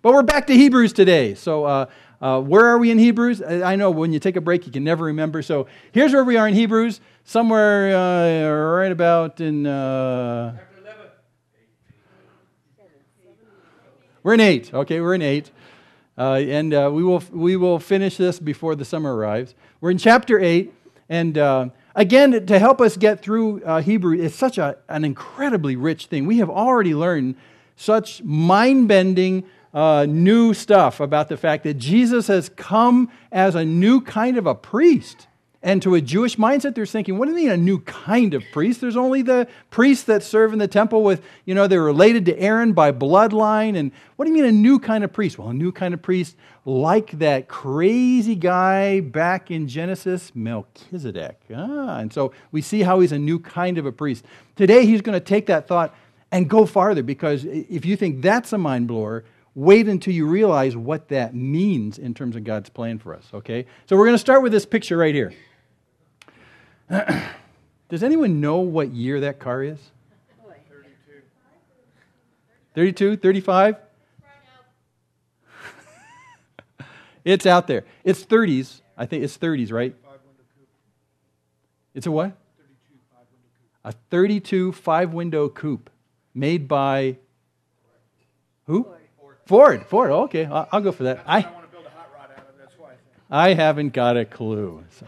But we're back to Hebrews today. So where are we in Hebrews? I know when you take a break, you can never remember. So here's where we are in Hebrews, somewhere right about in... we're in 8. Okay, we're in 8. And we will finish this before the summer arrives. We're in chapter 8. And again, to help us get through Hebrew, it's such an incredibly rich thing. We have already learned such mind-bending new stuff about the fact that Jesus has come as a new kind of a priest. And to a Jewish mindset, they're thinking, what do you mean a new kind of priest? There's only the priests that serve in the temple with, they're related to Aaron by bloodline. And what do you mean a new kind of priest? Well, a new kind of priest like that crazy guy back in Genesis, Melchizedek. And so we see how he's a new kind of a priest. Today, he's going to take that thought and go farther, because if you think that's a mind blower, wait until you realize what that means in terms of God's plan for us, okay? So we're going to start with this picture right here. Does anyone know what year that car is? 32, 35? It's out there. It's 30s. I think it's 30s, right? It's a what? 32 5-window coupe made by who? Ford. Oh, okay, I'll go for that. I want to build a hot rod out of it. That's why I haven't got a clue. So.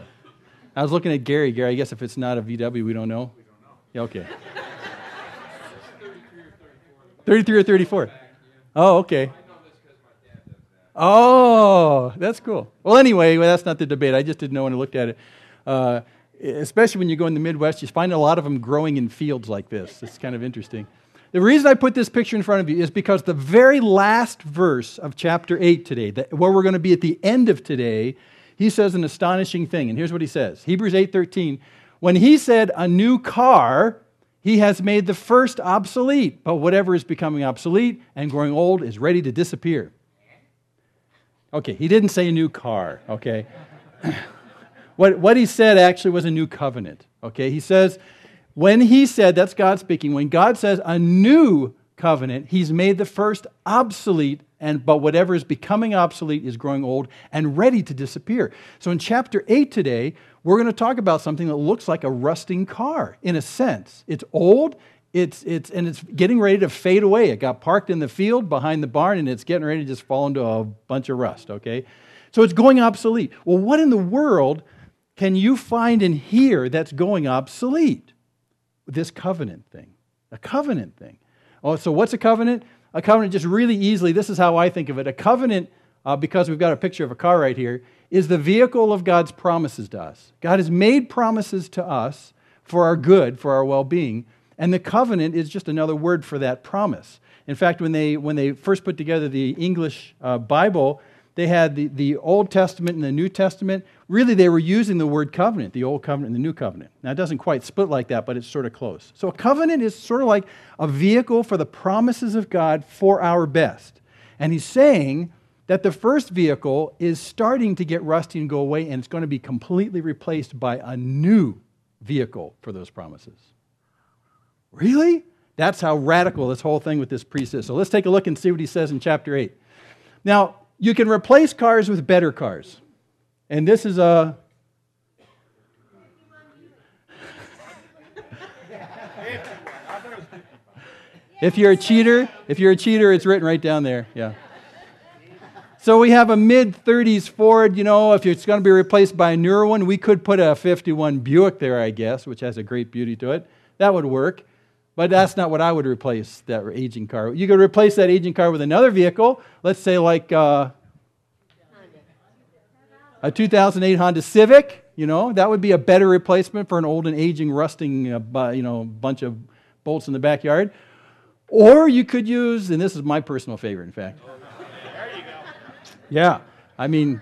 I was looking at Gary. Gary, I guess if it's not a VW, we don't know? We don't know. Yeah, okay. 33 or 34. Oh, okay. Oh, that's cool. Well, anyway, that's not the debate. I just didn't know when I looked at it. Especially when you go in the Midwest, you find a lot of them growing in fields like this. It's kind of interesting. The reason I put this picture in front of you is because the very last verse of chapter 8 today, where we're going to be at the end of today, he says an astonishing thing. And here's what he says. Hebrews 8:13. When he said a new car, he has made the first obsolete. But whatever is becoming obsolete and growing old is ready to disappear. Okay, he didn't say a new car, okay? What he said actually was a new covenant, okay? He says, when he said, that's God speaking, when God says a new covenant, he's made the first obsolete, but whatever is becoming obsolete is growing old and ready to disappear. So in chapter 8 today, we're going to talk about something that looks like a rusting car, in a sense. It's old, it's getting ready to fade away. It got parked in the field behind the barn, and it's getting ready to just fall into a bunch of rust, okay? So it's going obsolete. Well, what in the world can you find in here that's going obsolete? This covenant thing. A covenant thing. Oh, so what's a covenant? A covenant, just really easily, this is how I think of it. A covenant, because we've got a picture of a car right here, is the vehicle of God's promises to us. God has made promises to us for our good, for our well-being, and the covenant is just another word for that promise. In fact, when they first put together the English Bible, they had the Old Testament and the New Testament. Really, they were using the word covenant, the Old Covenant and the New Covenant. Now, it doesn't quite split like that, but it's sort of close. So a covenant is sort of like a vehicle for the promises of God for our best. And he's saying that the first vehicle is starting to get rusty and go away, and it's going to be completely replaced by a new vehicle for those promises. Really? That's how radical this whole thing with this priest is. So let's take a look and see what he says in chapter 8. Now, you can replace cars with better cars. And this is a... If you're a cheater, it's written right down there. Yeah. So we have a mid-30s Ford, if it's going to be replaced by a newer one, we could put a 51 Buick there, I guess, which has a great beauty to it. That would work. But that's not what I would replace that aging car. You could replace that aging car with another vehicle. Let's say like a 2008 Honda Civic. That would be a better replacement for an old and aging, rusting, bunch of bolts in the backyard. Or you could use, and this is my personal favorite, in fact. There you go. Yeah.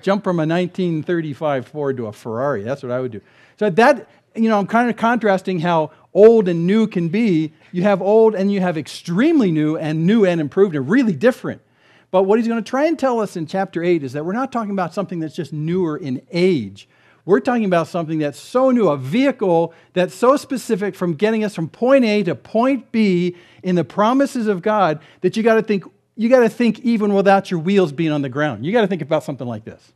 Jump from a 1935 Ford to a Ferrari. That's what I would do. So that, I'm kind of contrasting how old and new can be. You have old and you have extremely new and improved and really different. But what he's going to try and tell us in chapter 8 is that we're not talking about something that's just newer in age. We're talking about something that's so new, a vehicle that's so specific from getting us from point A to point B in the promises of God that you got to think, you got to think even without your wheels being on the ground. You got to think about something like this.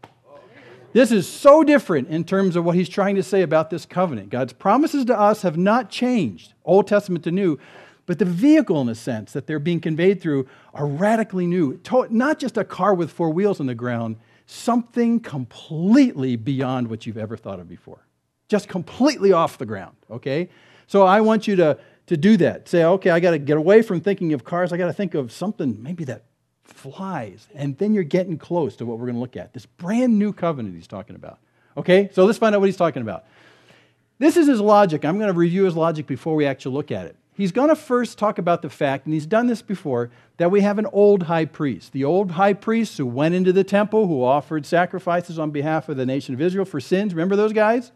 This is so different in terms of what he's trying to say about this covenant. God's promises to us have not changed, Old Testament to New, but the vehicle, in a sense, that they're being conveyed through are radically new. Not just a car with four wheels on the ground, something completely beyond what you've ever thought of before. Just completely off the ground, okay? So I want you to do that. Say, okay, I got to get away from thinking of cars. I got to think of something maybe that flies. And then you're getting close to what we're going to look at. This brand new covenant he's talking about. Okay, so let's find out what he's talking about. This is his logic. I'm going to review his logic before we actually look at it. He's going to first talk about the fact, and he's done this before, that we have an old high priest. The old high priest who went into the temple, who offered sacrifices on behalf of the nation of Israel for sins. Remember those guys?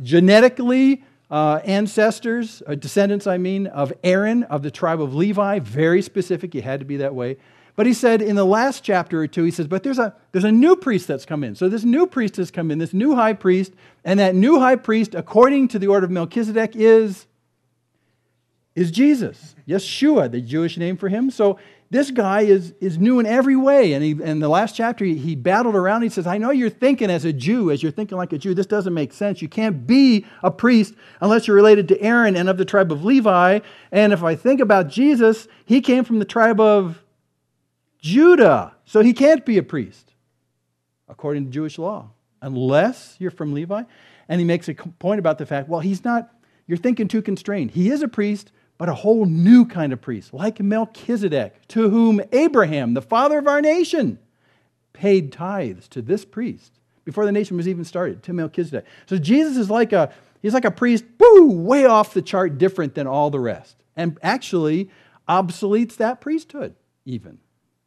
Genetically, ancestors, descendants, of Aaron, of the tribe of Levi. Very specific. He had to be that way. But he said in the last chapter or two, he says, but there's a new priest that's come in. So this new priest has come in, this new high priest, and that new high priest, according to the order of Melchizedek, is Jesus. Yeshua, the Jewish name for him. So this guy is new in every way. And in the last chapter, he battled around. He says, I know you're thinking as a Jew, as you're thinking like a Jew. This doesn't make sense. You can't be a priest unless you're related to Aaron and of the tribe of Levi. And if I think about Jesus, he came from the tribe of Judah. So he can't be a priest, according to Jewish law, unless you're from Levi. And he makes a point about the fact, well, he's not, you're thinking too constrained. He is a priest, but a whole new kind of priest, like Melchizedek, to whom Abraham, the father of our nation, paid tithes to this priest before the nation was even started, to Melchizedek. So Jesus is he's like a priest, way off the chart, different than all the rest, and actually obsoletes that priesthood even.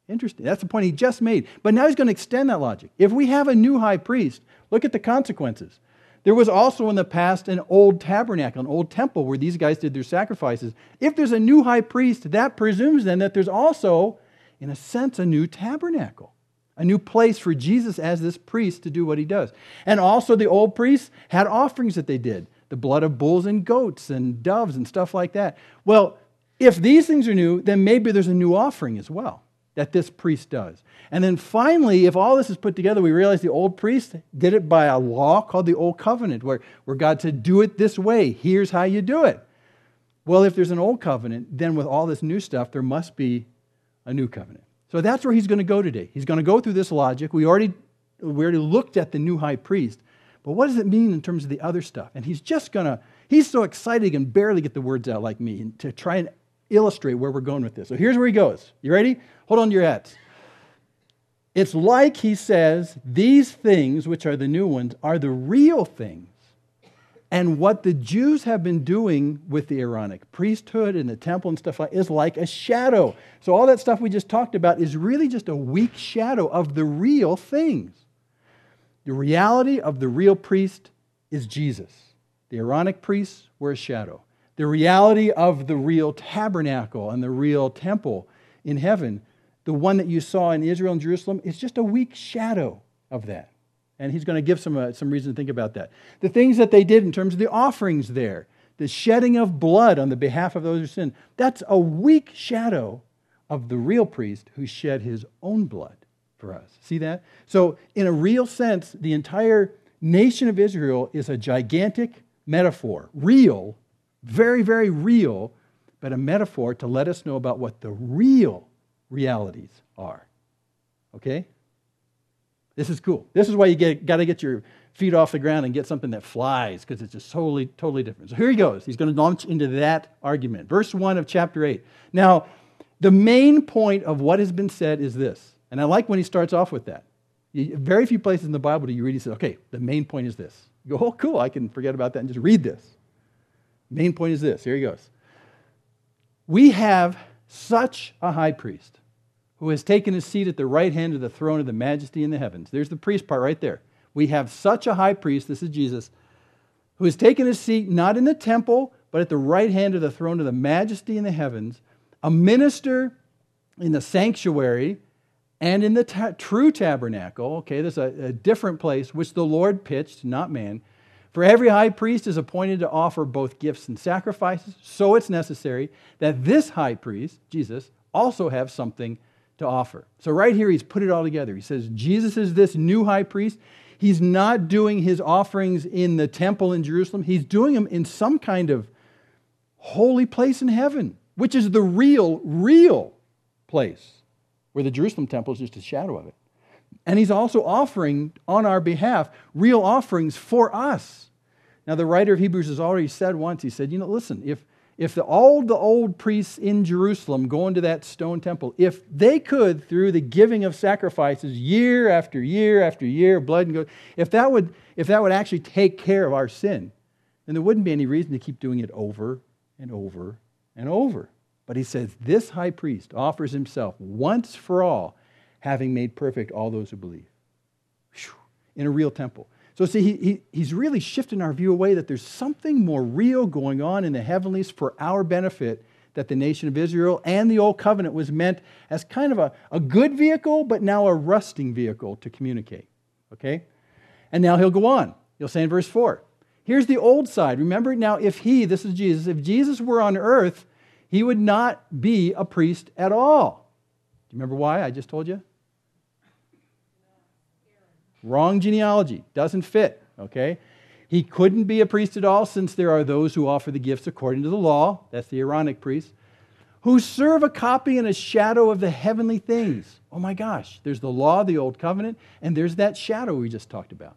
Interesting. That's the point he just made. But now he's going to extend that logic. If we have a new high priest, look at the consequences. There was also in the past an old tabernacle, an old temple where these guys did their sacrifices. If there's a new high priest, that presumes then that there's also, in a sense, a new tabernacle, a new place for Jesus as this priest to do what he does. And also the old priests had offerings that they did, the blood of bulls and goats and doves and stuff like that. Well, if these things are new, then maybe there's a new offering as well that this priest does. And then finally, if all this is put together, we realize the old priest did it by a law called the Old Covenant, where God said, do it this way. Here's how you do it. Well, if there's an old covenant, then with all this new stuff, there must be a new covenant. So that's where he's going to go today. He's going to go through this logic. We already looked at the new high priest. But what does it mean in terms of the other stuff? And he's so excited he can barely get the words out like me to try and illustrate where we're going with this. So here's where he goes. You ready? Hold on to your hats. It's like he says, these things, which are the new ones, are the real things. And what the Jews have been doing with the Aaronic priesthood and the temple and stuff like is like a shadow. So all that stuff we just talked about is really just a weak shadow of the real things. The reality of the real priest is Jesus. The Aaronic priests were a shadow. The reality of the real tabernacle and the real temple in heaven, the one that you saw in Israel and Jerusalem, is just a weak shadow of that. And he's going to give some reason to think about that. The things that they did in terms of the offerings there, the shedding of blood on the behalf of those who sin, that's a weak shadow of the real priest who shed his own blood for us. See that? So in a real sense, the entire nation of Israel is a gigantic metaphor. Real, very, very real, but a metaphor to let us know about what the real realities are. Okay? This is cool. This is why you got to get your feet off the ground and get something that flies, because it's just totally different. So here he goes. He's going to launch into that argument. Verse 1 of chapter 8. Now, the main point of what has been said is this. And I like when he starts off with that. Very few places in the Bible do you read, he says, okay, the main point is this. You go, oh, cool, I can forget about that and just read this. Main point is this. Here he goes. We have such a high priest who has taken his seat at the right hand of the throne of the majesty in the heavens. There's the priest part right there. We have such a high priest, this is Jesus, who has taken his seat not in the temple, but at the right hand of the throne of the majesty in the heavens, a minister in the sanctuary and in the true tabernacle. Okay, there's a different place which the Lord pitched, not man. For every high priest is appointed to offer both gifts and sacrifices, so it's necessary that this high priest, Jesus, also have something to offer. So right here, he's put it all together. He says, Jesus is this new high priest. He's not doing his offerings in the temple in Jerusalem. He's doing them in some kind of holy place in heaven, which is the real place, where the Jerusalem temple is just a shadow of it. And he's also offering on our behalf real offerings for us. Now, the writer of Hebrews has already said once, he said, listen, if the old priests in Jerusalem go into that stone temple, if they could, through the giving of sacrifices year after year after year, blood and gold, if that would actually take care of our sin, then there wouldn't be any reason to keep doing it over and over and over. But he says, this high priest offers himself once for all, having made perfect all those who believe. Whew, in a real temple. So see, he's really shifting our view away that there's something more real going on in the heavenlies for our benefit, that the nation of Israel and the Old Covenant was meant as kind of a good vehicle, but now a rusting vehicle to communicate. Okay? And now he'll go on. He'll say in verse 4, here's the old side. Remember now, this is Jesus, if Jesus were on earth, he would not be a priest at all. Do you remember why? I just told you. Wrong genealogy. Doesn't fit. Okay? He couldn't be a priest at all, since there are those who offer the gifts according to the law. That's the Aaronic priests. Who serve a copy and a shadow of the heavenly things. Oh my gosh. There's the law, the Old Covenant, and there's that shadow we just talked about.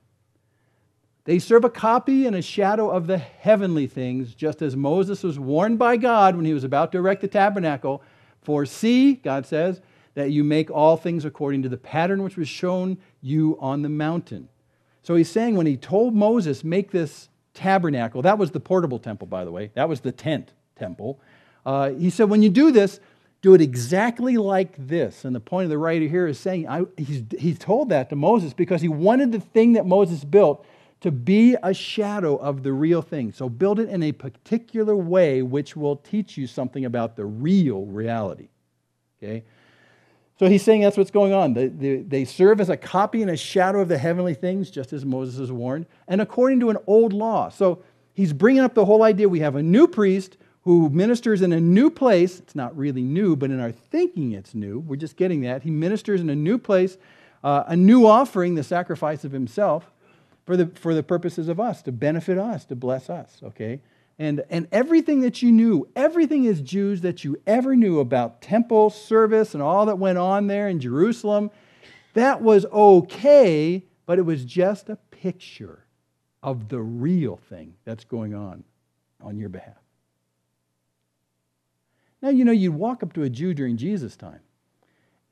They serve a copy and a shadow of the heavenly things, just as Moses was warned by God when he was about to erect the tabernacle. For see, God says, that you make all things according to the pattern which was shown you on the mountain. So he's saying when he told Moses, make this tabernacle, that was the portable temple, by the way. That was the tent temple. He said, when you do this, do it exactly like this. And the point of the writer here is saying, he told that to Moses because he wanted the thing that Moses built to be a shadow of the real thing. So build it in a particular way which will teach you something about the real reality. Okay? So he's saying that's what's going on. They serve as a copy and a shadow of the heavenly things, just as Moses has warned, and according to an old law. So he's bringing up the whole idea. We have a new priest who ministers in a new place. It's not really new, but in our thinking it's new. We're just getting that. He ministers in a new place, a new offering, the sacrifice of himself, for the purposes of us, to benefit us, to bless us, okay? And everything that you knew, everything as Jews that you ever knew about temple service and all that went on there in Jerusalem, that was okay, but it was just a picture of the real thing that's going on your behalf. Now, you'd walk up to a Jew during Jesus' time,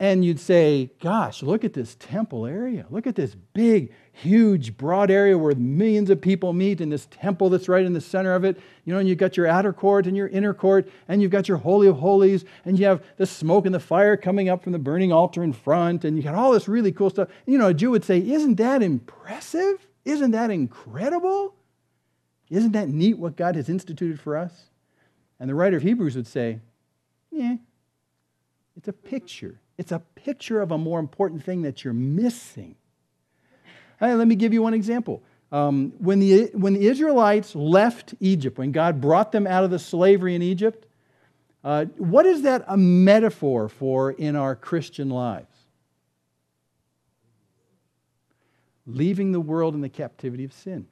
and you'd say, gosh, look at this temple area. Look at this big, huge, broad area where millions of people meet, and this temple that's right in the center of it. And you've got your outer court and your inner court, and you've got your Holy of Holies, and you have the smoke and the fire coming up from the burning altar in front, and you got all this really cool stuff. A Jew would say, isn't that impressive? Isn't that incredible? Isn't that neat what God has instituted for us? And the writer of Hebrews would say, yeah, it's a picture. It's a picture of a more important thing that you're missing. Let me give you one example. When the Israelites left Egypt, when God brought them out of the slavery in Egypt, what is that a metaphor for in our Christian lives? Leaving the world in the captivity of sin.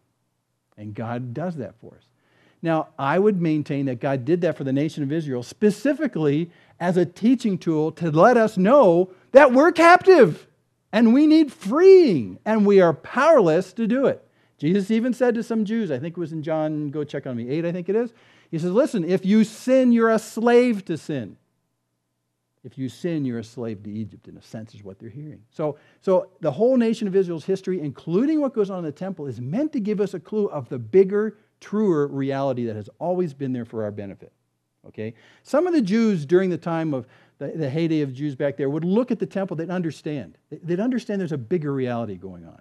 And God does that for us. Now, I would maintain that God did that for the nation of Israel specifically as a teaching tool to let us know that we're captive and we need freeing and we are powerless to do it. Jesus even said to some Jews, I think it was in John, go check on me, 8 I think it is. He says, listen, if you sin, you're a slave to sin. If you sin, you're a slave to Egypt, in a sense, is what they're hearing. So the whole nation of Israel's history, including what goes on in the temple, is meant to give us a clue of the bigger, truer reality that has always been there for our benefit. Okay? Some of the Jews during the time of the heyday of Jews back there would look at the temple, they'd understand. They'd understand there's a bigger reality going on.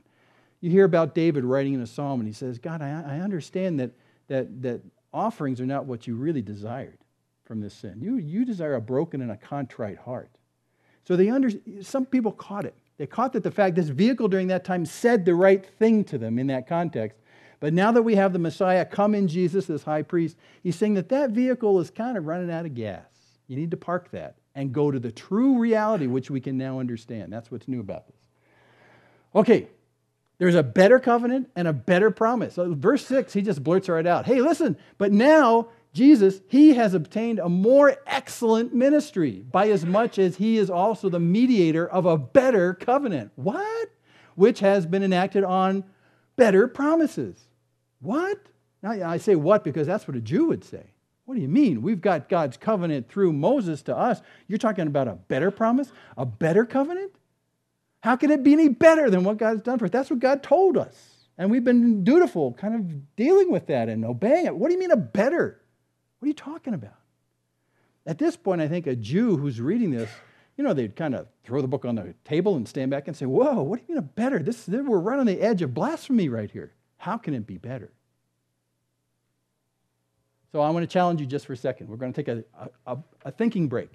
You hear about David writing in a psalm, and he says, God, I understand that offerings are not what you really desired from this sin. You desire a broken and a contrite heart. So some people caught it. They caught that the fact this vehicle during that time said the right thing to them in that context. But now that we have the Messiah come in Jesus, this high priest, he's saying that vehicle is kind of running out of gas. You need to park that and go to the true reality, which we can now understand. That's what's new about this. Okay, there's a better covenant and a better promise. So verse 6, he just blurts right out. Hey, listen, but now Jesus, he has obtained a more excellent ministry by as much as he is also the mediator of a better covenant. What? Which has been enacted on better promises. What? Now, I say what because that's what a Jew would say. What do you mean? We've got God's covenant through Moses to us. You're talking about a better promise? A better covenant? How can it be any better than what God's done for us? That's what God told us. And we've been dutiful, kind of dealing with that and obeying it. What do you mean a better? What are you talking about? At this point, I think a Jew who's reading this, they'd kind of throw the book on the table and stand back and say, whoa, what do you mean a better? We're right on the edge of blasphemy right here. How can it be better? So I want to challenge you just for a second. We're going to take a thinking break.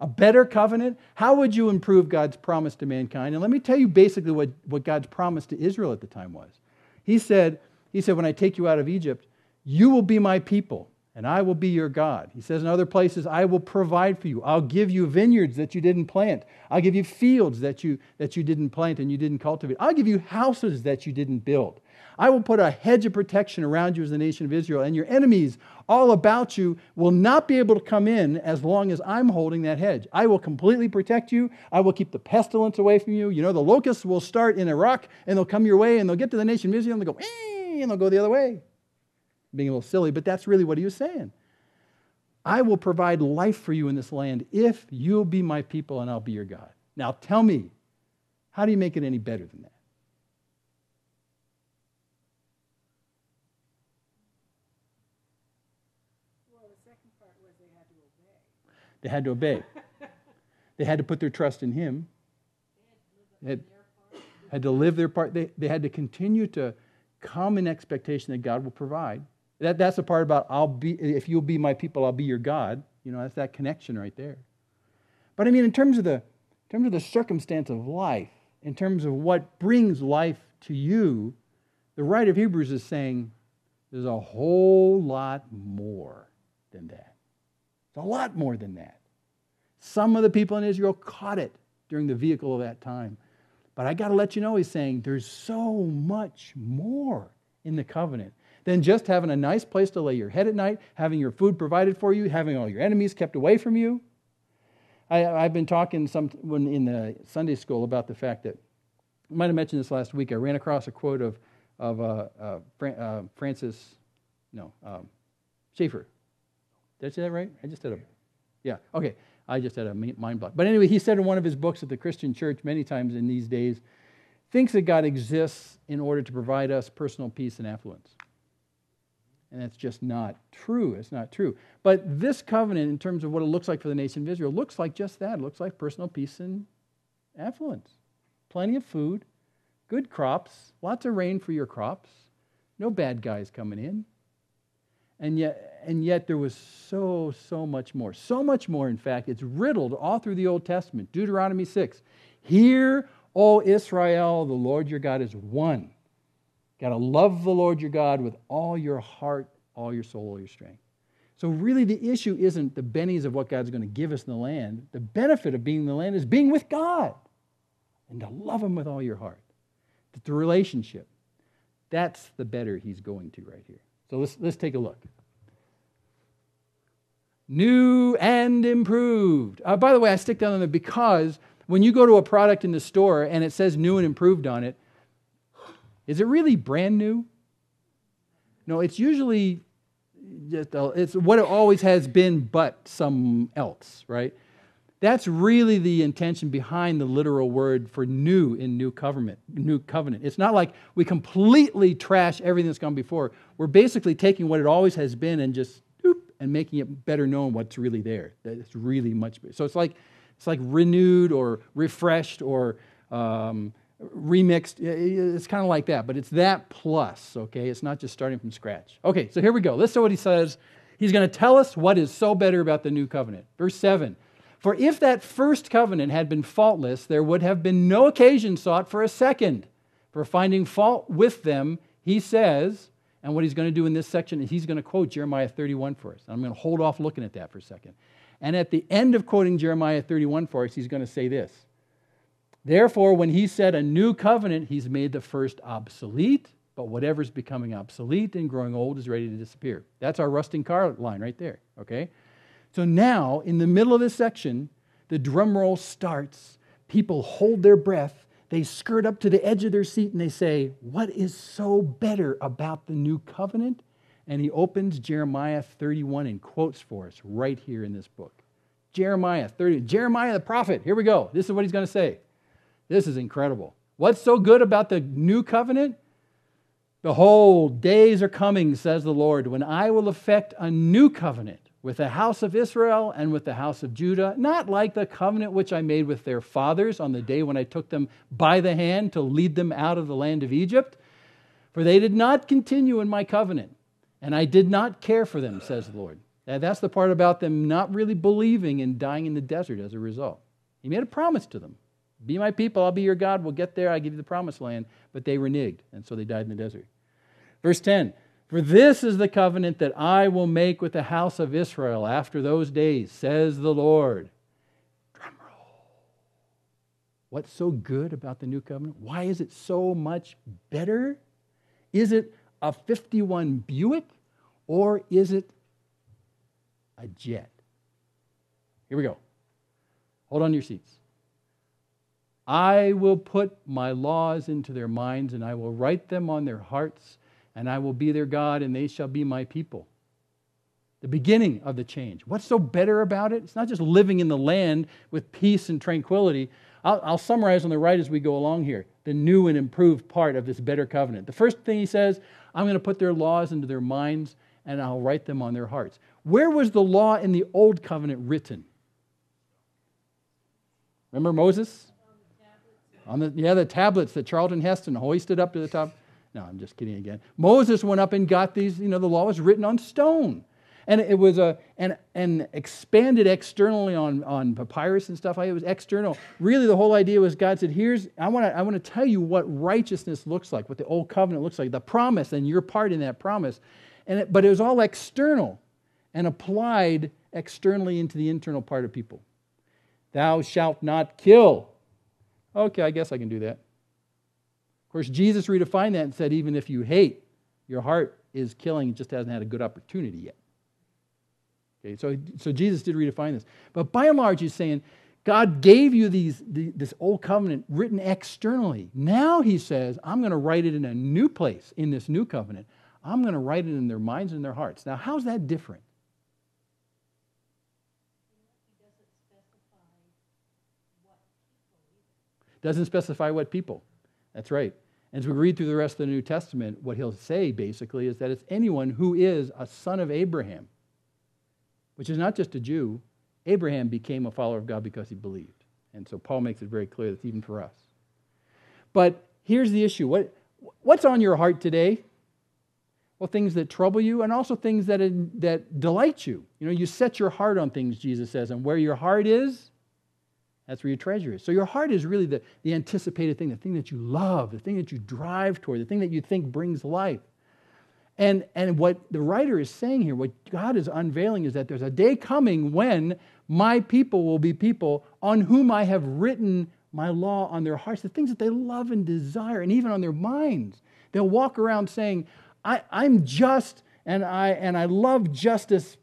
A better covenant? How would you improve God's promise to mankind? And let me tell you basically what God's promise to Israel at the time was. He said, when I take you out of Egypt, you will be my people, and I will be your God. He says in other places, I will provide for you. I'll give you vineyards that you didn't plant. I'll give you fields that you didn't plant and you didn't cultivate. I'll give you houses that you didn't build. I will put a hedge of protection around you as the nation of Israel, and your enemies all about you will not be able to come in as long as I'm holding that hedge. I will completely protect you. I will keep the pestilence away from you. The locusts will start in Iraq, and they'll come your way, and they'll get to the nation of Israel, and they'll go, and they'll go the other way. Being a little silly, but that's really what he was saying. I will provide life for you in this land if you'll be my people and I'll be your God. Now tell me, how do you make it any better than that? Well, the second part was they had to obey. They had to obey. They had to put their trust in him. They had to live their part. They had to continue to come in expectation that God will provide. That's the part about if you'll be my people, I'll be your God. That's that connection right there. But I mean, in terms of the circumstance of life, in terms of what brings life to you, the writer of Hebrews is saying there's a whole lot more than that. It's a lot more than that. Some of the people in Israel caught it during the vehicle of that time. But I got to let you know, he's saying there's so much more in the covenant than just having a nice place to lay your head at night, having your food provided for you, having all your enemies kept away from you. I've been talking in the Sunday school about the fact that, I might have mentioned this last week, I ran across a quote of Francis Schaeffer. Did I say that right? I just had a mind block. But anyway, he said in one of his books that the Christian church, many times in these days, thinks that God exists in order to provide us personal peace and affluence. And that's just not true. It's not true. But this covenant, in terms of what it looks like for the nation of Israel, looks like just that. It looks like personal peace and affluence. Plenty of food, good crops, lots of rain for your crops, no bad guys coming in. And yet there was so much more. So much more, in fact, it's riddled all through the Old Testament. Deuteronomy 6. Hear, O Israel, the Lord your God is one. Got to love the Lord your God with all your heart, all your soul, all your strength. So really the issue isn't the bennies of what God's going to give us in the land. The benefit of being in the land is being with God and to love him with all your heart. The relationship. That's the better he's going to right here. So let's take a look. New and improved. By the way, I stick down on it because when you go to a product in the store and it says new and improved on it, is it really brand new? No, it's usually it's what it always has been, but some else, right? That's really the intention behind the literal word for new in New Covenant. It's not like we completely trash everything that's gone before. We're basically taking what it always has been and just and making it better known what's really there. That it's really much better. So it's like renewed or refreshed or remixed. It's kind of like that, but it's that plus, okay? It's not just starting from scratch. Okay, so here we go. Listen to what he says. He's going to tell us what is so better about the new covenant. Verse 7. For if that first covenant had been faultless, there would have been no occasion sought for a second. For finding fault with them, he says, And what he's going to do in this section is he's going to quote Jeremiah 31 for us. I'm going to hold off looking at that for a second. And at the end of quoting Jeremiah 31 for us, he's going to say this. Therefore, when he said a new covenant, he's made the first obsolete, but whatever's becoming obsolete and growing old is ready to disappear. That's our rusting car line right there, okay? So now, in the middle of this section, the drum roll starts. People hold their breath. They skirt up to the edge of their seat and they say, what is so better about the new covenant? And he opens Jeremiah 31 and quotes for us right here in this book. Jeremiah 30, Jeremiah the prophet. Here we go. This is what he's going to say. This is incredible. What's so good about the new covenant? Behold, days are coming, says the Lord, when I will effect a new covenant with the house of Israel and with the house of Judah, not like the covenant which I made with their fathers on the day when I took them by the hand to lead them out of the land of Egypt. For they did not continue in my covenant, and I did not care for them, says the Lord. Now, that's the part about them not really believing and dying in the desert as a result. He made a promise to them. Be my people, I'll be your God, we'll get there, I give you the promised land. But they reneged, and so they died in the desert. Verse 10, for this is the covenant that I will make with the house of Israel after those days, says the Lord. Drum roll. What's so good about the new covenant? Why is it so much better? Is it a 51 Buick, or is it a jet? Here we go. Hold on to your seats. I will put my laws into their minds, and I will write them on their hearts, and I will be their God, and they shall be my people. The beginning of the change. What's so better about it? It's not just living in the land with peace and tranquility. I'll summarize on the right as we go along here, the new and improved part of this better covenant. The first thing he says, I'm going to put their laws into their minds, and I'll write them on their hearts. Where was the law in the old covenant written? Remember Moses? The tablets that Charlton Heston hoisted up to the top. No, I'm just kidding again. Moses went up and got these, the law was written on stone. And it was and expanded externally on papyrus and stuff like that. It was external. Really, the whole idea was God said, I want to tell you what righteousness looks like, what the old covenant looks like, the promise and your part in that promise. But it was all external and applied externally into the internal part of people. Thou shalt not kill. Okay, I guess I can do that. Of course, Jesus redefined that and said, even if you hate, your heart is killing, it just hasn't had a good opportunity yet. Okay, so Jesus did redefine this. But by and large, he's saying, God gave you this old covenant written externally. Now he says, I'm going to write it in a new place, in this new covenant. I'm going to write it in their minds and their hearts. Now, how's that different? Doesn't specify what people. That's right. As we read through the rest of the New Testament, what he'll say basically is that it's anyone who is a son of Abraham, which is not just a Jew. Abraham became a follower of God because he believed. And so Paul makes it very clear that's even for us. But here's the issue. What's on your heart today? Well, things that trouble you and also things that delight you. You set your heart on things, Jesus says, and where your heart is, that's where your treasure is. So your heart is really the anticipated thing, the thing that you love, the thing that you drive toward, the thing that you think brings life. And what the writer is saying here, what God is unveiling is that there's a day coming when my people will be people on whom I have written my law on their hearts, the things that they love and desire, and even on their minds. They'll walk around saying, I'm just, and I love justice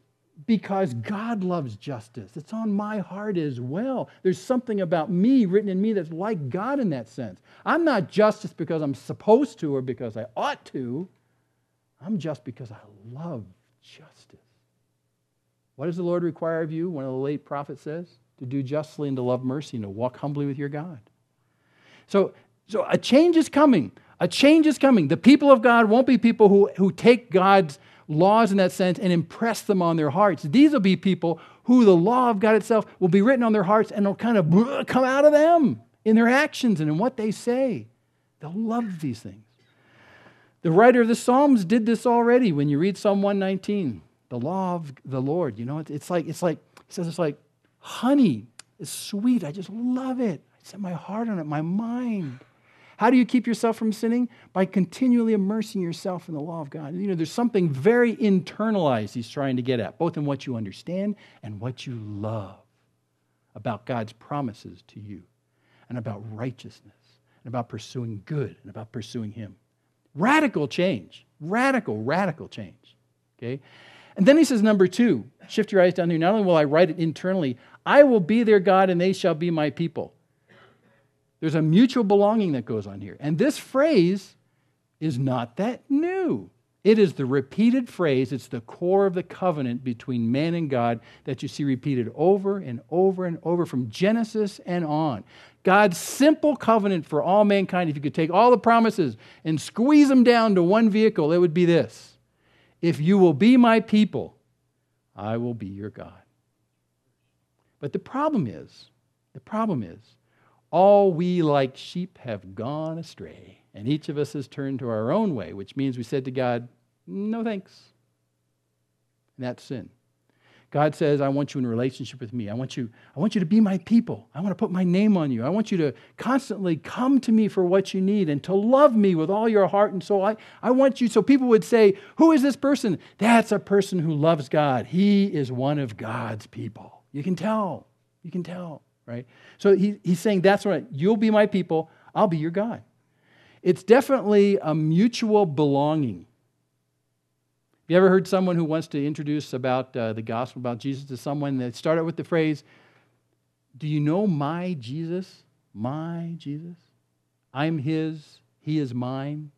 because God loves justice. It's on my heart as well. There's something about me, written in me, that's like God in that sense. I'm not just because I'm supposed to or because I ought to. I'm just because I love justice. What does the Lord require of you? One of the late prophets says, to do justly and to love mercy and to walk humbly with your God. So a change is coming. A change is coming. The people of God won't be people who take God's laws in that sense and impress them on their hearts. These will be people who the law of God itself will be written on their hearts and it'll kind of come out of them in their actions and in what they say. They'll love these things. The writer of the Psalms did this already. When you read Psalm 119, the law of the Lord, it's like, he says it's like honey. It's sweet. I just love it. I set my heart on it, my mind. How do you keep yourself from sinning? By continually immersing yourself in the law of God. There's something very internalized he's trying to get at, both in what you understand and what you love about God's promises to you, and about righteousness, and about pursuing good, and about pursuing him. Radical change. Radical change. Okay? And then he says, number 2, shift your eyes down here. Not only will I write it internally, I will be their God and they shall be my people. There's a mutual belonging that goes on here. And this phrase is not that new. It is the repeated phrase. It's the core of the covenant between man and God that you see repeated over and over and over from Genesis and on. God's simple covenant for all mankind, if you could take all the promises and squeeze them down to one vehicle, it would be this. If you will be my people, I will be your God. But the problem is, all we like sheep have gone astray, and each of us has turned to our own way, which means we said to God, no thanks. And that's sin. God says, I want you in a relationship with me. I want you to be my people. I want to put my name on you. I want you to constantly come to me for what you need and to love me with all your heart and soul. I want you, so people would say, who is this person? That's a person who loves God. He is one of God's people. You can tell, right? So he's saying, that's right. You'll be my people. I'll be your God. It's definitely a mutual belonging. You ever heard someone who wants to introduce about the gospel, about Jesus to someone that started with the phrase, do you know my Jesus? My Jesus? I'm his, he is mine.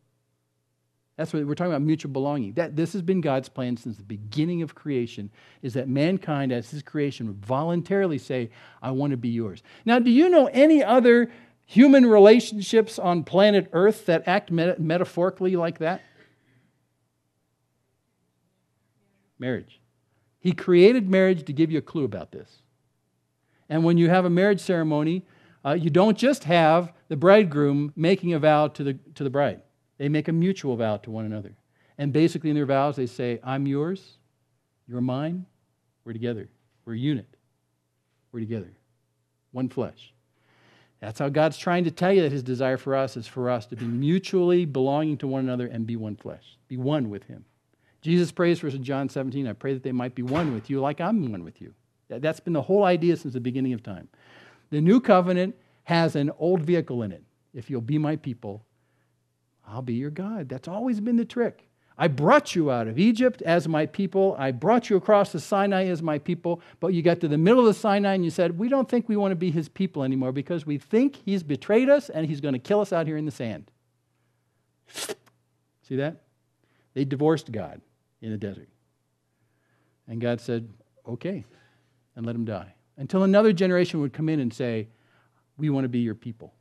That's what we're talking about, mutual belonging. This has been God's plan since the beginning of creation, is that mankind as his creation would voluntarily say, I want to be yours. Now, do you know any other human relationships on planet Earth that act metaphorically like that? Marriage. He created marriage to give you a clue about this. And when you have a marriage ceremony, you don't just have the bridegroom making a vow to the bride. They make a mutual vow to one another. And basically in their vows they say, I'm yours, you're mine, we're together. We're a unit. We're together. One flesh. That's how God's trying to tell you that his desire for us is for us to be mutually belonging to one another and be one flesh. Be one with him. Jesus prays for us in John 17, I pray that they might be one with you like I'm one with you. That's been the whole idea since the beginning of time. The new covenant has an old vehicle in it. If you'll be my people, I'll be your God. That's always been the trick. I brought you out of Egypt as my people. I brought you across the Sinai as my people. But you got to the middle of the Sinai and you said, we don't think we want to be his people anymore because we think he's betrayed us and he's going to kill us out here in the sand. See that? They divorced God in the desert. And God said, okay, and let him die. Until another generation would come in and say, we want to be your people.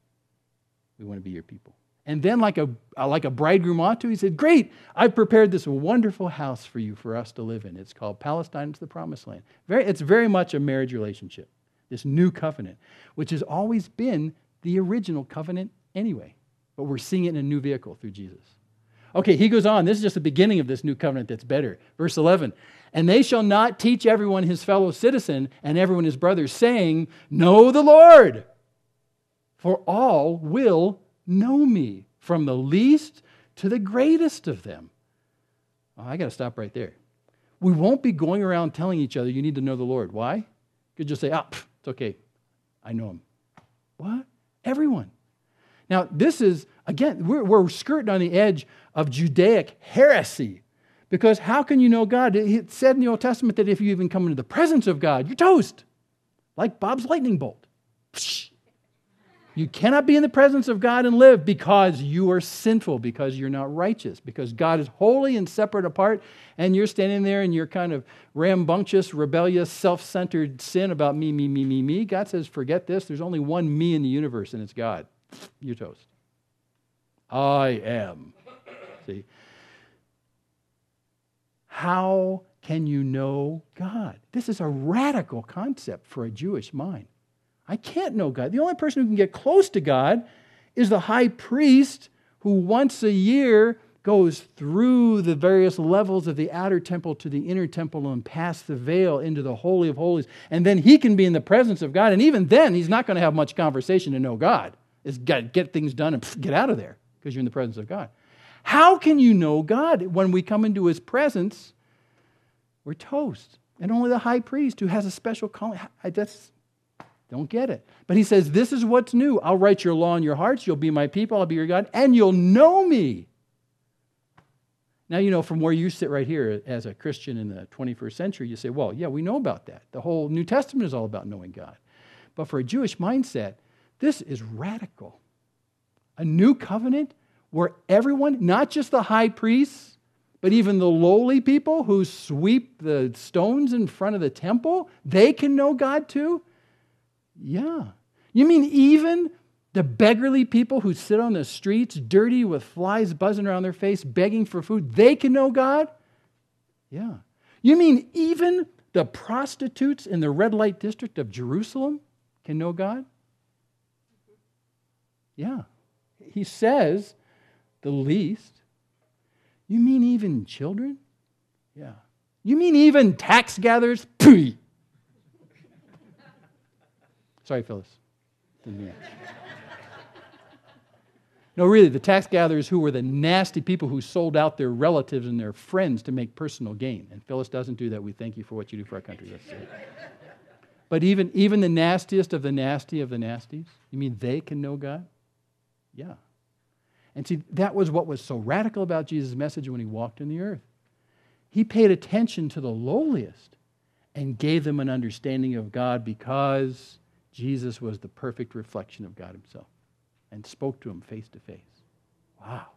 We want to be your people. And then like a bridegroom ought to, he said, great, I've prepared this wonderful house for you, for us to live in. It's called Palestine. It's the promised land. It's very much a marriage relationship, this new covenant, which has always been the original covenant anyway. But we're seeing it in a new vehicle through Jesus. Okay, he goes on. This is just the beginning of this new covenant that's better. Verse 11, and they shall not teach everyone his fellow citizen and everyone his brother, saying, know the Lord, for all will know me, from the least to the greatest of them. Oh, I got to stop right there. We won't be going around telling each other you need to know the Lord. Why? You could just say, it's okay. I know him. What? Everyone. Now, this is, again, we're skirting on the edge of Judaic heresy. Because how can you know God? It said in the Old Testament that if you even come into the presence of God, you're toast. Like Bob's lightning bolt. You cannot be in the presence of God and live because you are sinful, because you're not righteous, because God is holy and separate apart, and you're standing there in your kind of rambunctious, rebellious, self-centered sin about me, me, me, me, me. God says, forget this. There's only one me in the universe, and it's God. You're toast. I am. See? How can you know God? This is a radical concept for a Jewish mind. I can't know God. The only person who can get close to God is the high priest who once a year goes through the various levels of the outer temple to the inner temple and pass the veil into the Holy of Holies. And then he can be in the presence of God. And even then, he's not going to have much conversation to know God. is get things done and get out of there because you're in the presence of God. How can you know God? When we come into his presence, we're toast. And only the high priest who has a special calling, I just don't get it. But he says, this is what's new. I'll write your law in your hearts. You'll be my people. I'll be your God. And you'll know me. Now, from where you sit right here as a Christian in the 21st century, you say, well, yeah, we know about that. The whole New Testament is all about knowing God. But for a Jewish mindset, this is radical. A new covenant where everyone, not just the high priests, but even the lowly people who sweep the stones in front of the temple, they can know God too? Yeah. You mean even the beggarly people who sit on the streets, dirty with flies buzzing around their face, begging for food, they can know God? Yeah. You mean even the prostitutes in the red light district of Jerusalem can know God? Yeah. He says, the least. You mean even children? Yeah. You mean even tax gatherers? Pooh! Sorry, Phyllis. Didn't mean it. No, really, the tax gatherers who were the nasty people who sold out their relatives and their friends to make personal gain. And Phyllis doesn't do that. We thank you for what you do for our country. But even the nastiest of the nasty of the nasties, you mean they can know God? Yeah. And see, that was what was so radical about Jesus' message when he walked in the earth. He paid attention to the lowliest and gave them an understanding of God because Jesus was the perfect reflection of God himself and spoke to him face to face. Wow.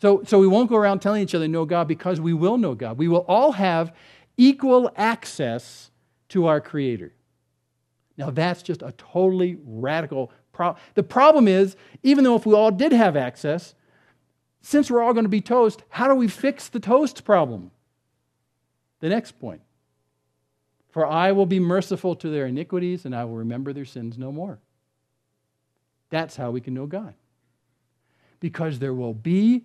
So we won't go around telling each other know God because we will know God. We will all have equal access to our Creator. Now that's just a totally radical problem. The problem is, even though if we all did have access, since we're all going to be toast, how do we fix the toast problem? The next point. For I will be merciful to their iniquities, and I will remember their sins no more. That's how we can know God. Because there will be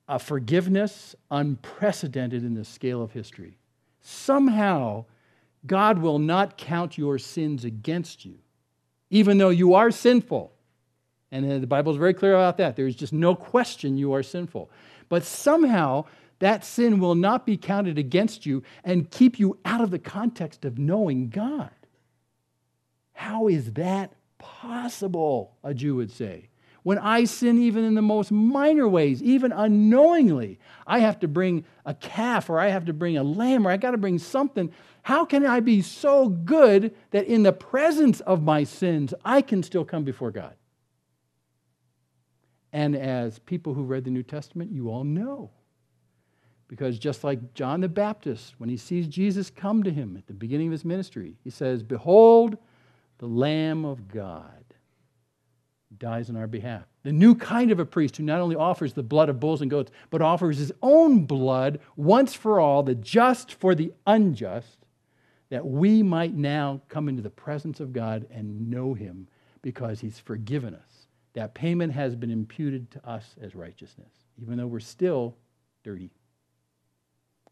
a forgiveness unprecedented in the scale of history. Somehow, God will not count your sins against you, even though you are sinful. And the Bible is very clear about that. There's just no question you are sinful. But somehow, that sin will not be counted against you and keep you out of the context of knowing God. How is that possible, a Jew would say? When I sin even in the most minor ways, even unknowingly, I have to bring a calf or I have to bring a lamb or I got to bring something. How can I be so good that in the presence of my sins, I can still come before God? And as people who read the New Testament, you all know. Because just like John the Baptist, when he sees Jesus come to him at the beginning of his ministry, he says, "Behold, the Lamb of God dies on our behalf." The new kind of a priest who not only offers the blood of bulls and goats, but offers his own blood once for all, the just for the unjust, that we might now come into the presence of God and know him because he's forgiven us. That payment has been imputed to us as righteousness, even though we're still dirty.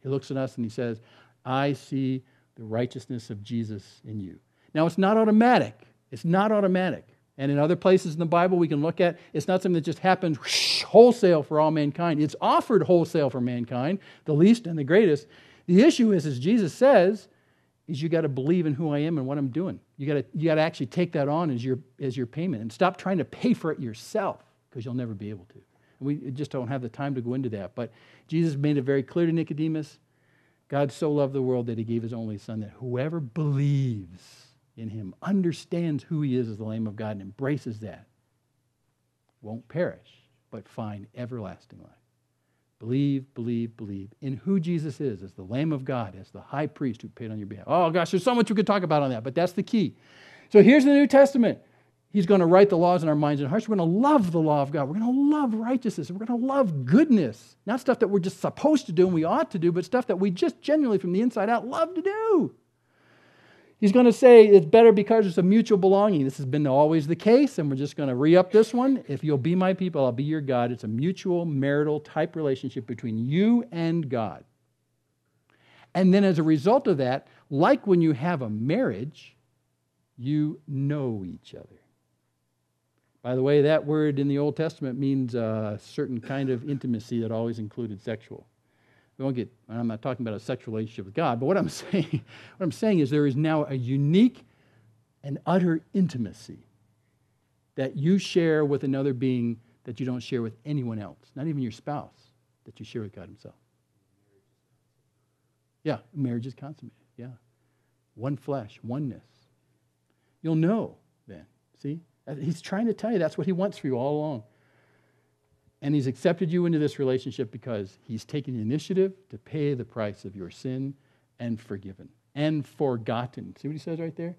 He looks at us and he says, I see the righteousness of Jesus in you. Now, it's not automatic. It's not automatic. And in other places in the Bible we can look at, it's not something that just happens wholesale for all mankind. It's offered wholesale for mankind, the least and the greatest. The issue is, as Jesus says, is you got to believe in who I am and what I'm doing. You got to actually take that on as your payment and stop trying to pay for it yourself because you'll never be able to. And we just don't have the time to go into that. But Jesus made it very clear to Nicodemus, God so loved the world that he gave his only son, that whoever believes in him, understands who he is as the Lamb of God and embraces that, won't perish, but find everlasting life. Believe, believe, believe in who Jesus is as the Lamb of God, as the high priest who paid on your behalf. Oh gosh, there's so much we could talk about on that, but that's the key. So here's the New Testament. He's going to write the laws in our minds and hearts. We're going to love the law of God. We're going to love righteousness. We're going to love goodness. Not stuff that we're just supposed to do and we ought to do, but stuff that we just genuinely from the inside out love to do. He's going to say it's better because it's a mutual belonging. This has been always the case, and we're just going to re-up this one. If you'll be my people, I'll be your God. It's a mutual marital type relationship between you and God. And then as a result of that, like when you have a marriage, you know each other. By the way, that word in the Old Testament means a certain kind of intimacy that always included sexual. I'm not talking about a sexual relationship with God, but what I'm saying is there is now a unique and utter intimacy that you share with another being that you don't share with anyone else, not even your spouse, that you share with God himself. Yeah, marriage is consummated. Yeah. One flesh, oneness. You'll know then. See? He's trying to tell you that's what he wants for you all along. And he's accepted you into this relationship because he's taken the initiative to pay the price of your sin and forgiven and forgotten. See what he says right there?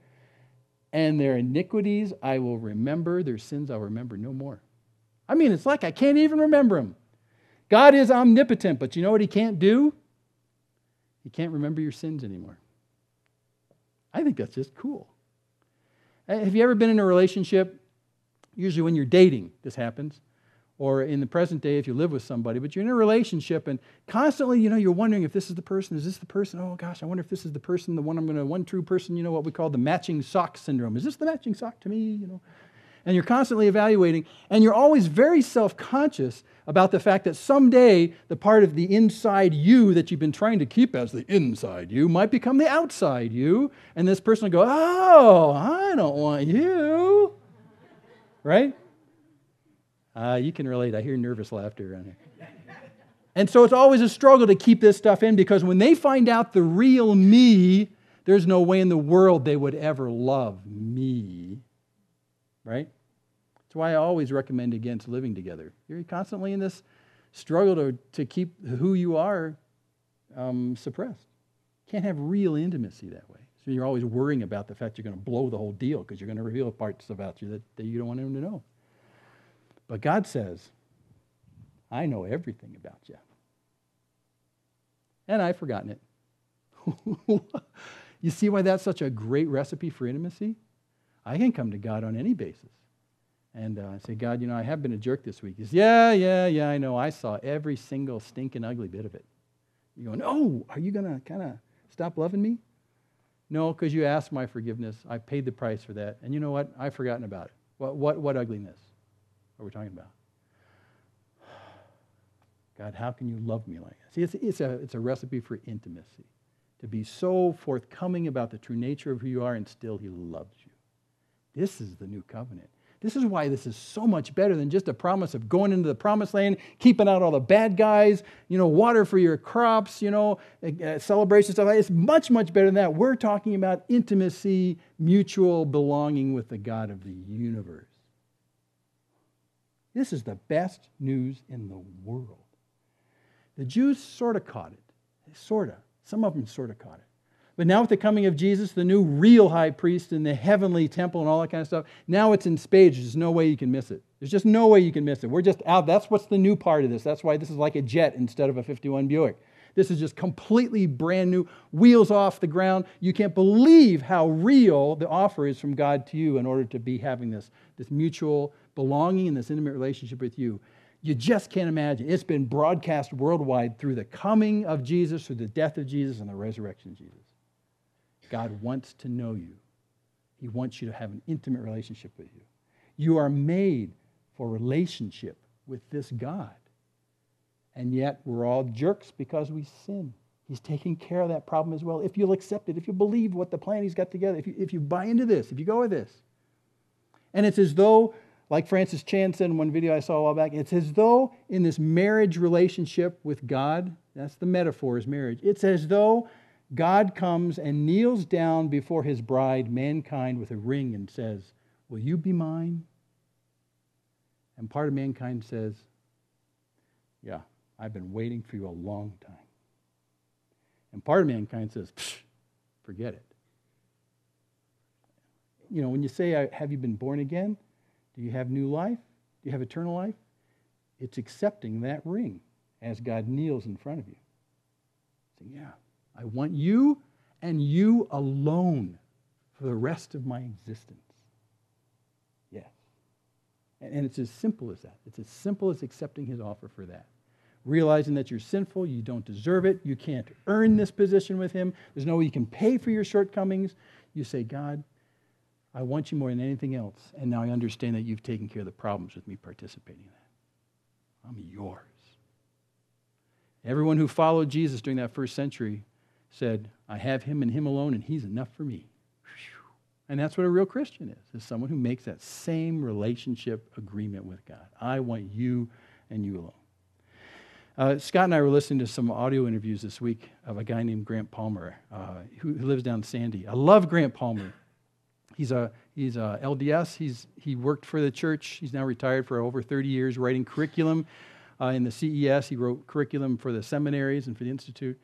And their iniquities I will remember, their sins I'll remember no more. I mean, it's like I can't even remember them. God is omnipotent, but you know what he can't do? He can't remember your sins anymore. I think that's just cool. Have you ever been in a relationship? Usually when you're dating, this happens. Or in the present day, if you live with somebody, but you're in a relationship and constantly, you're wondering if this is the person, is this the person? Oh gosh, I wonder if this is the person, one true person, what we call the matching sock syndrome. Is this the matching sock to me? And you're constantly evaluating, and you're always very self-conscious about the fact that someday the part of the inside you that you've been trying to keep as the inside you might become the outside you, and this person will go, oh, I don't want you. Right? You can relate. I hear nervous laughter around here. And so it's always a struggle to keep this stuff in because when they find out the real me, there's no way in the world they would ever love me. Right? That's why I always recommend against living together. You're constantly in this struggle to keep who you are suppressed. Can't have real intimacy that way. So you're always worrying about the fact you're going to blow the whole deal because you're going to reveal parts about you that you don't want anyone to know. But God says, I know everything about you. And I've forgotten it. You see why that's such a great recipe for intimacy? I can come to God on any basis. And I say, God, I have been a jerk this week. He says, yeah, I know. I saw every single stinking ugly bit of it. You're going, oh, are you going to kind of stop loving me? No, because you asked my forgiveness. I paid the price for that. And you know what? I've forgotten about it. What ugliness are we talking about? God, how can you love me like that? See, it's a recipe for intimacy. To be so forthcoming about the true nature of who you are and still he loves you. This is the new covenant. This is why this is so much better than just a promise of going into the promised land, keeping out all the bad guys, water for your crops, celebration stuff. It's much, much better than that. We're talking about intimacy, mutual belonging with the God of the universe. This is the best news in the world. The Jews sort of caught it. Some of them sort of caught it. But now with the coming of Jesus, the new real high priest in the heavenly temple and all that kind of stuff, now it's in spades. There's no way you can miss it. There's just no way you can miss it. We're just out. That's what's the new part of this. That's why this is like a jet instead of a 51 Buick. This is just completely brand new, wheels off the ground. You can't believe how real the offer is from God to you in order to be having this mutual belonging and this intimate relationship with you. You just can't imagine. It's been broadcast worldwide through the coming of Jesus, through the death of Jesus, and the resurrection of Jesus. God wants to know you. He wants you to have an intimate relationship with you. You are made for relationship with this God. And yet we're all jerks because we sin. He's taking care of that problem as well. If you'll accept it, if you believe what the plan he's got together, if you buy into this, if you go with this. And it's as though, like Francis Chan said in one video I saw a while back, it's as though in this marriage relationship with God, that's the metaphor is marriage, it's as though God comes and kneels down before his bride, mankind, with a ring and says, will you be mine? And part of mankind says, yeah, I've been waiting for you a long time. And part of mankind says, forget it. When you say, have you been born again? Do you have new life? Do you have eternal life? It's accepting that ring as God kneels in front of you. Saying, yeah, I want you and you alone for the rest of my existence. Yes. And it's as simple as that. It's as simple as accepting his offer for that. Realizing that you're sinful, you don't deserve it, you can't earn this position with him, there's no way you can pay for your shortcomings. You say, God, I want you more than anything else. And now I understand that you've taken care of the problems with me participating in that. I'm yours. Everyone who followed Jesus during that first century said, I have him and him alone, and he's enough for me. And that's what a real Christian is someone who makes that same relationship agreement with God. I want you and you alone. Scott and I were listening to some audio interviews this week of a guy named Grant Palmer who lives down in Sandy. I love Grant Palmer. He's a LDS. He worked for the church. He's now retired for over 30 years, writing curriculum in the CES. He wrote curriculum for the seminaries and for the Institute.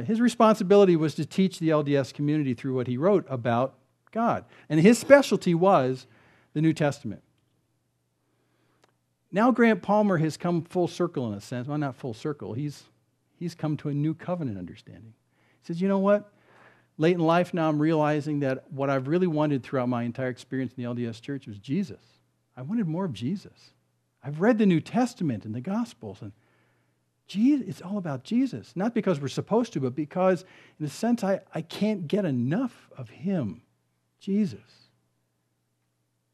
His responsibility was to teach the LDS community through what he wrote about God. And his specialty was the New Testament. Now Grant Palmer has come full circle in a sense. Well, not full circle. He's come to a new covenant understanding. He says, you know what? Late in life now I'm realizing that what I've really wanted throughout my entire experience in the LDS church was Jesus. I wanted more of Jesus. I've read the New Testament and the Gospels, and Jesus, it's all about Jesus. Not because we're supposed to, but because, in a sense, I can't get enough of him, Jesus.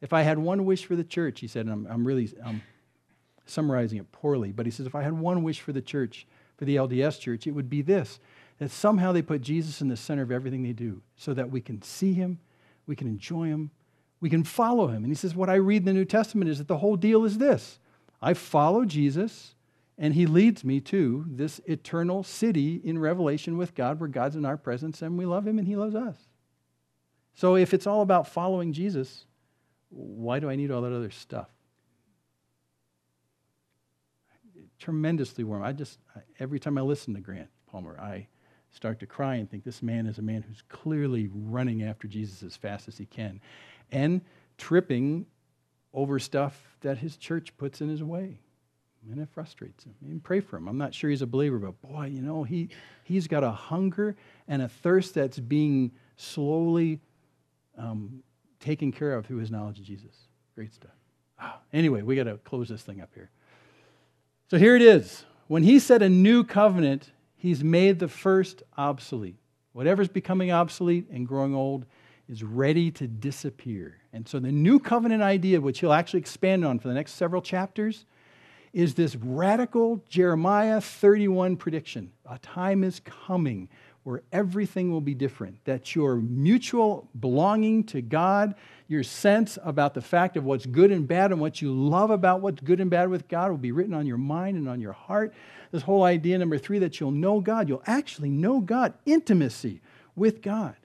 If I had one wish for the church, he said, and I'm summarizing it poorly, but he says, if I had one wish for the church, for the LDS church, it would be this, that somehow they put Jesus in the center of everything they do so that we can see him, we can enjoy him, we can follow him. And he says, what I read in the New Testament is that the whole deal is this. I follow Jesus, and he leads me to this eternal city in Revelation with God where God's in our presence and we love him and he loves us. So if it's all about following Jesus, why do I need all that other stuff? Tremendously warm. Every time I listen to Grant Palmer, I start to cry and think this man is a man who's clearly running after Jesus as fast as he can and tripping over stuff that his church puts in his way. And it frustrates him. And pray for him. I'm not sure he's a believer, but boy, you know, he's got a hunger and a thirst that's being slowly taken care of through his knowledge of Jesus. Great stuff. Anyway, we got to close this thing up here. So here it is. When he said a new covenant, he's made the first obsolete. Whatever's becoming obsolete and growing old is ready to disappear. And so the new covenant idea, which he'll actually expand on for the next several chapters, is this radical Jeremiah 31 prediction. A time is coming where everything will be different, that your mutual belonging to God, your sense about the fact of what's good and bad and what you love about what's good and bad with God will be written on your mind and on your heart. This whole idea, number 3, that you'll know God. You'll actually know God, intimacy with God.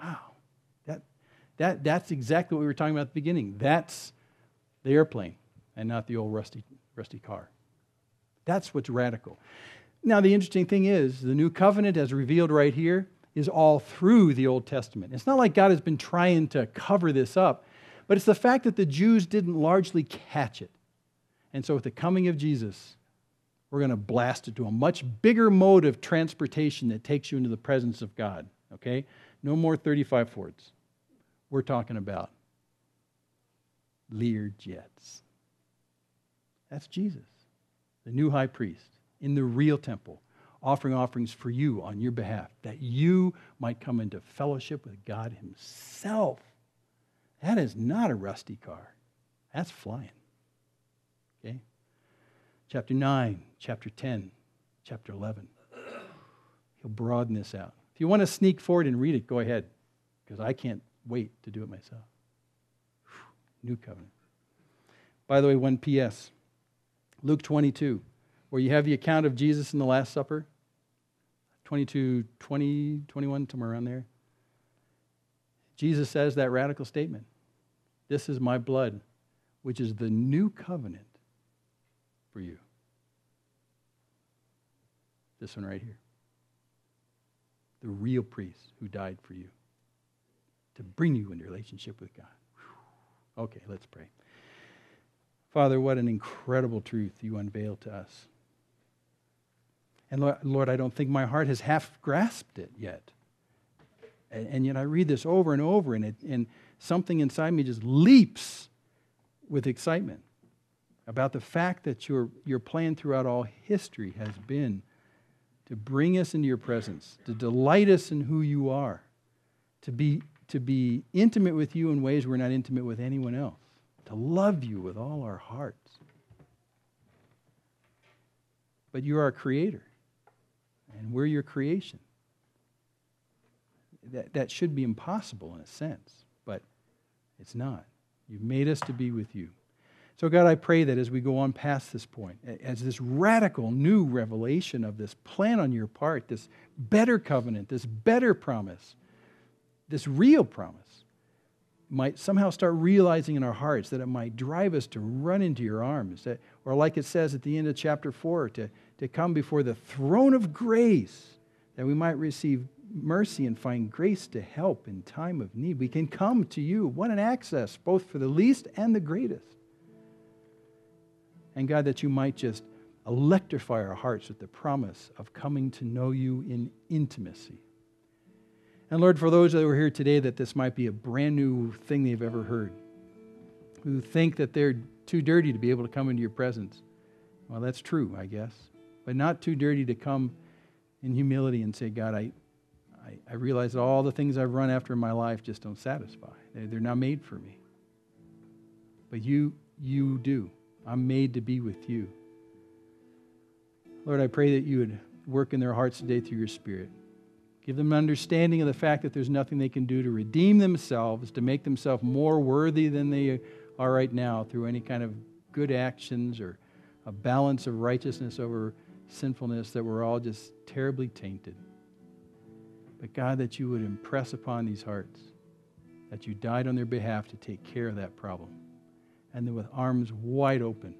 Wow. That's exactly what we were talking about at the beginning. That's the airplane and not the old rusty car. That's what's radical. Now, the interesting thing is, the new covenant, as revealed right here, is all through the Old Testament. It's not like God has been trying to cover this up, but it's the fact that the Jews didn't largely catch it. And so with the coming of Jesus, we're going to blast it to a much bigger mode of transportation that takes you into the presence of God. Okay? No more 35 Fords. We're talking about Lear jets. That's Jesus, the new high priest, in the real temple, offering offerings for you on your behalf, that you might come into fellowship with God himself. That is not a rusty car. That's flying. Okay? Chapter 9, chapter 10, chapter 11. He'll broaden this out. If you want to sneak forward and read it, go ahead, because I can't wait to do it myself. New covenant. By the way, one P.S. Luke 22, where you have the account of Jesus in the Last Supper, 22, 20, 21, somewhere around there. Jesus says that radical statement. This is my blood, which is the new covenant for you. This one right here. The real priest who died for you to bring you into relationship with God. Whew. Okay, let's pray. Father, what an incredible truth you unveiled to us. And Lord, I don't think my heart has half grasped it yet. And yet I read this over and over, and something inside me just leaps with excitement about the fact that your plan throughout all history has been to bring us into your presence, to delight us in who you are, to be to be intimate with you in ways we're not intimate with anyone else, to love you with all our hearts. But you're our creator, and we're your creation. That should be impossible in a sense, but it's not. You've made us to be with you. So God, I pray that as we go on past this point, as this radical new revelation of this plan on your part, this better covenant, this better promise, this real promise, might somehow start realizing in our hearts that it might drive us to run into your arms, or like it says at the end of chapter 4, to come before the throne of grace, that we might receive mercy and find grace to help in time of need. We can come to you. What an access, both for the least and the greatest. And God, that you might just electrify our hearts with the promise of coming to know you in intimacy. And Lord, for those that were here today, that this might be a brand new thing they've ever heard, who think that they're too dirty to be able to come into your presence. Well, that's true, I guess. But not too dirty to come in humility and say, God, I realize that all the things I've run after in my life just don't satisfy. They're not made for me. But you do. I'm made to be with you. Lord, I pray that you would work in their hearts today through your Spirit. Give them an understanding of the fact that there's nothing they can do to redeem themselves, to make themselves more worthy than they are right now through any kind of good actions or a balance of righteousness over sinfulness, that we're all just terribly tainted. But God, that you would impress upon these hearts that you died on their behalf to take care of that problem. And then with arms wide open,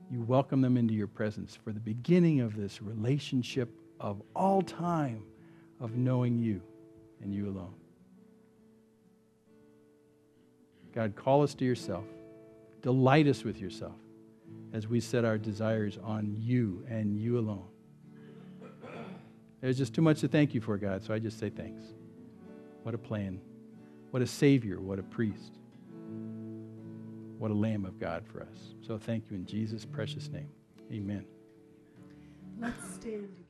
you welcome them into your presence for the beginning of this relationship of all time of knowing you and you alone. God, call us to yourself. Delight us with yourself as we set our desires on you and you alone. There's just too much to thank you for, God, so I just say thanks. What a plan. What a Savior. What a priest. What a Lamb of God for us. So thank you in Jesus' precious name. Amen. Let's stand.